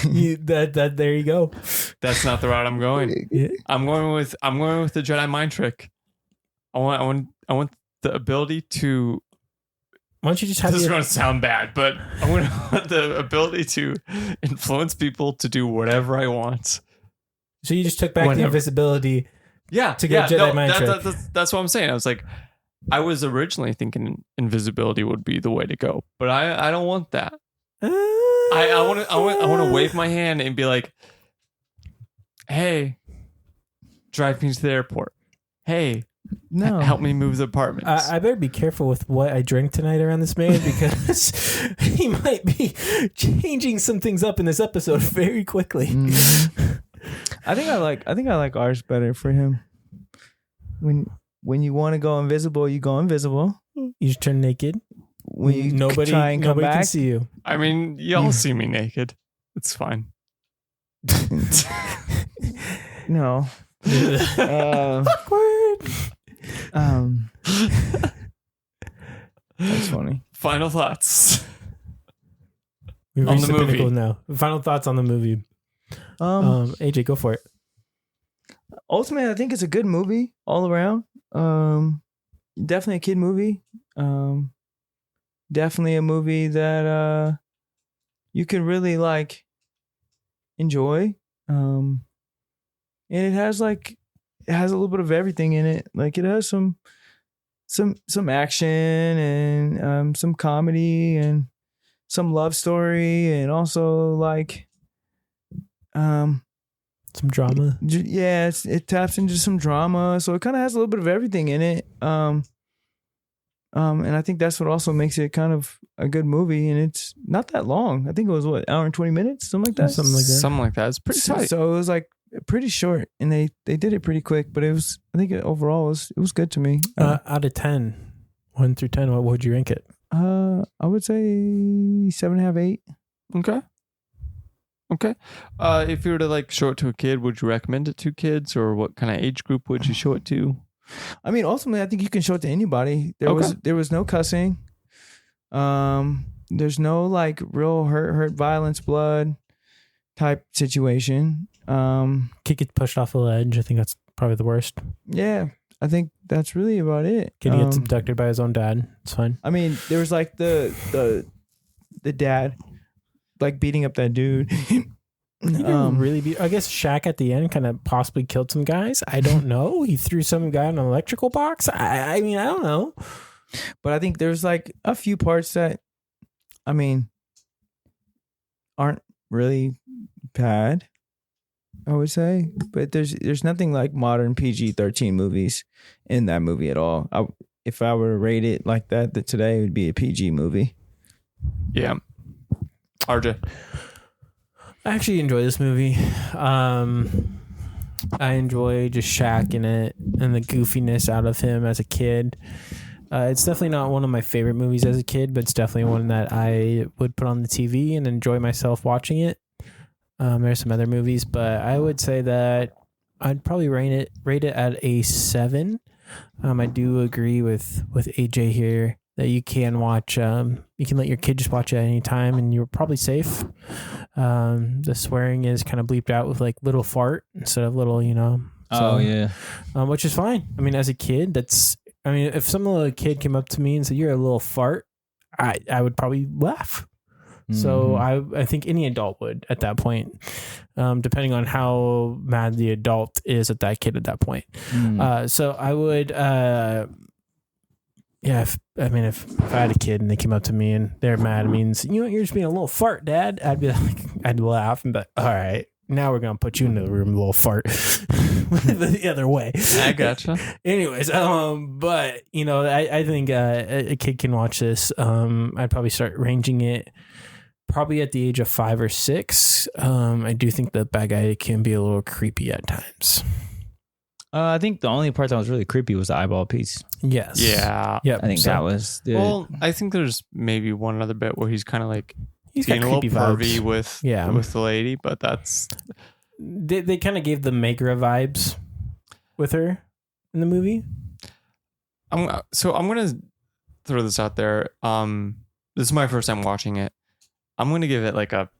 There you go. That's not the route I'm going. Yeah. I'm going with the Jedi mind trick. I want the ability to. Why don't you just have This is going to sound bad, but I want the ability to influence people to do whatever I want. So you just took back the Whenever. invisibility. Yeah, To get Jedi mind trick. That's what I'm saying. I was like, I was originally thinking invisibility would be the way to go, but I don't want that. I want to wave my hand and be like, "Hey, drive me to the airport. Hey, No. help me move the apartments." I better be careful with what I drink tonight around this man because he might be changing some things up in this episode very quickly. I think I like ours better for him. When you want to go invisible, you go invisible. You just turn naked. When you nobody try and come can back, see you. I mean, y'all see me naked. It's fine. no. Awkward. That's funny. Final thoughts. We've On reached the the movie. pinnacle now. Final thoughts on the movie. AJ, go for it. Ultimately, I think it's a good movie all around. Definitely a kid movie. Definitely a movie that you can really like enjoy. And it has a little bit of everything in it. Like it has some action and some comedy and some love story and also like Some drama. yeah, it taps into some drama, so it kind of has a little bit of everything in it. And I think that's what also makes it kind of a good movie. And it's not that long. I think it was hour and 20 minutes, something like that. Something like that. Something like that. It's pretty tight. So it was like pretty short, and they did it pretty quick. But I think overall it was good to me. Out of 10, 1 through 10, what would you rank it? I would say 7.5, 8. Okay. If you were to like show it to a kid, would you recommend it to kids, or what kind of age group would you show it to? I mean, ultimately, I think you can show it to anybody. There was no cussing. There's no like real hurt, violence, blood type situation. Kid gets pushed off a ledge. I think that's probably the worst. Yeah, I think that's really about it. Kid gets abducted by his own dad. It's fine. I mean, there was like the dad like beating up that dude. Really I guess Shaq at the end kind of possibly killed some guys. I don't know. He threw some guy in an electrical box. I mean, I don't know. But I think there's like a few parts that, I mean, aren't really bad, I would say. But there's nothing like modern PG-13 movies in that movie at all. If I were to rate it like that today, it would be a PG movie. Yeah. RJ. I actually enjoy this movie. I enjoy just Shaq in it and the goofiness out of him as a kid. It's definitely not one of my favorite movies as a kid, but it's definitely one that I would put on the TV and enjoy myself watching it. There's some other movies, but I would say that I'd probably rate it at a 7. I do agree with AJ here that you can watch. You can let your kid just watch it at any time, and you're probably safe. The swearing is kind of bleeped out with like little fart instead of little, which is fine. I mean, as a kid, if some little kid came up to me and said, "You're a little fart," I would probably laugh. So I think any adult would at that point, depending on how mad the adult is at that kid at that point. So I would Yeah, if I had a kid and they came up to me and they're mad, it means, you know, you're just being a little fart, Dad. I'd be like, I'd laugh and be like, all right, now we're gonna put you into the room, little fart, the other way. I gotcha. Anyways, but you know, I think a kid can watch this. I'd probably start ranging it probably at the age of 5 or 6. I do think the bad guy can be a little creepy at times. I think the only part that was really creepy was the eyeball piece. Yes. Yeah. Yep. I think that was the, Well, I think there's maybe one other bit where he's kind of like he's got being a little creepy pervy vibes. with the lady, but that's They kind of gave the Megra vibes with her in the movie. I'm gonna throw this out there. This is my first time watching it. I'm gonna give it like a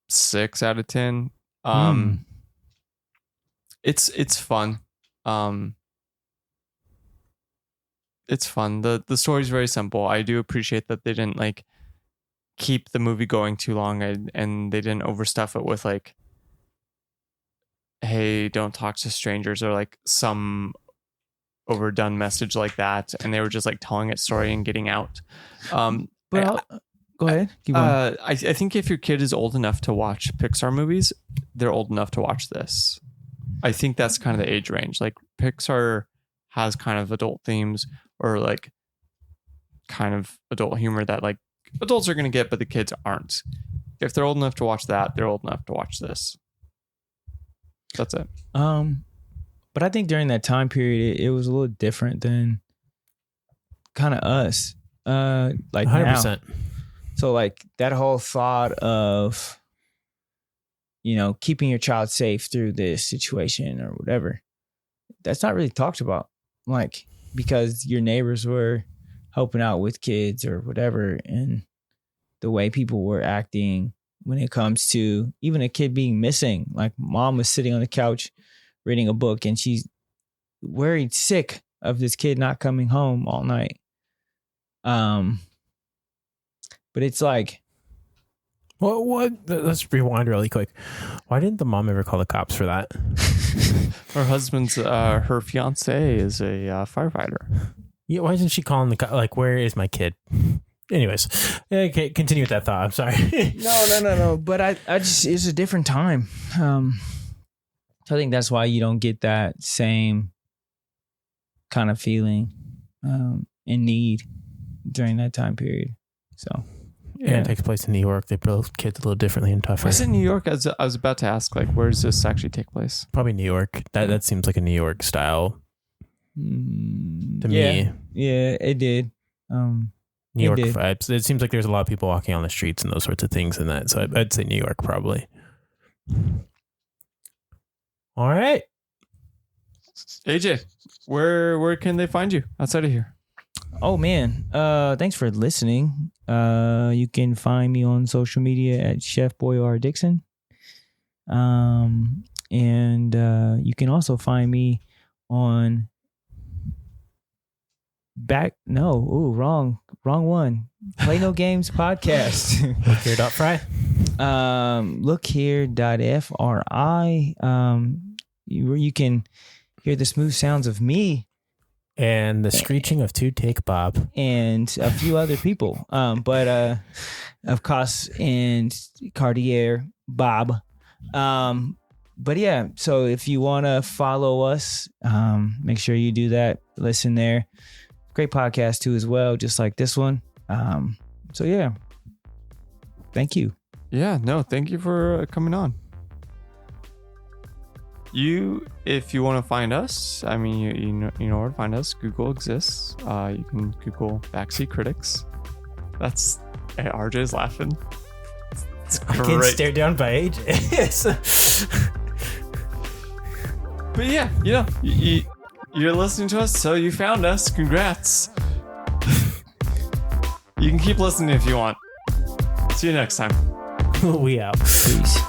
6 out of 10. It's fun. It's fun. The story's very simple. I do appreciate that they didn't like keep the movie going too long and they didn't overstuff it with like, hey, don't talk to strangers or like some overdone message like that. And they were just like telling its story and getting out. go ahead. Keep going. I think if your kid is old enough to watch Pixar movies, they're old enough to watch this. I think that's kind of the age range. Like Pixar has kind of adult themes or like kind of adult humor that like adults are going to get, but the kids aren't. If they're old enough to watch that, they're old enough to watch this. That's it. But I think during that time period, it was a little different than kind of us. Like 100%. Now. So like that whole thought of, you know, keeping your child safe through this situation or whatever, that's not really talked about. Like, because your neighbors were helping out with kids or whatever, and the way people were acting when it comes to even a kid being missing. Like mom was sitting on the couch reading a book and she's worried sick of this kid not coming home all night. But it's like, What? Let's rewind really quick. Why didn't the mom ever call the cops for that? Her husband's, her fiance is a firefighter. Yeah, why isn't she calling the like, where is my kid? Anyways, okay, continue with that thought. I'm sorry. No. But I just, it's a different time. So I think that's why you don't get that same kind of feeling and need during that time period. So. Yeah, it takes place in New York. They build kids a little differently and tougher. Was it New York? I was about to ask, like, where does this actually take place? Probably New York. That seems like a New York style to me. Yeah, it did. New York vibes. It seems like there's a lot of people walking on the streets and those sorts of things and that. So I'd say New York probably. All right. AJ, where can they find you outside of here? Oh man, thanks for listening. You can find me on social media at Chef Boyar Dixon. And you can also find me on wrong one. Play No Games podcast. Lookhere.fry. Lookhere.fri. Where you can hear the smooth sounds of me. And the screeching of Two Take Bob. And a few other people. But of course, and Cartier Bob. But yeah, so if you want to follow us, make sure you do that. Listen there. Great podcast too as well, just like this one. So yeah. Thank you. Yeah, no, thank you for coming on. If you want to find us, I mean, you know where to find us. Google exists. You can Google Backseat Critics. That's RJ's laughing. I can't stare down by AJ. But yeah, you're listening to us, so you found us. Congrats. You can keep listening if you want. See you next time. We out. Peace.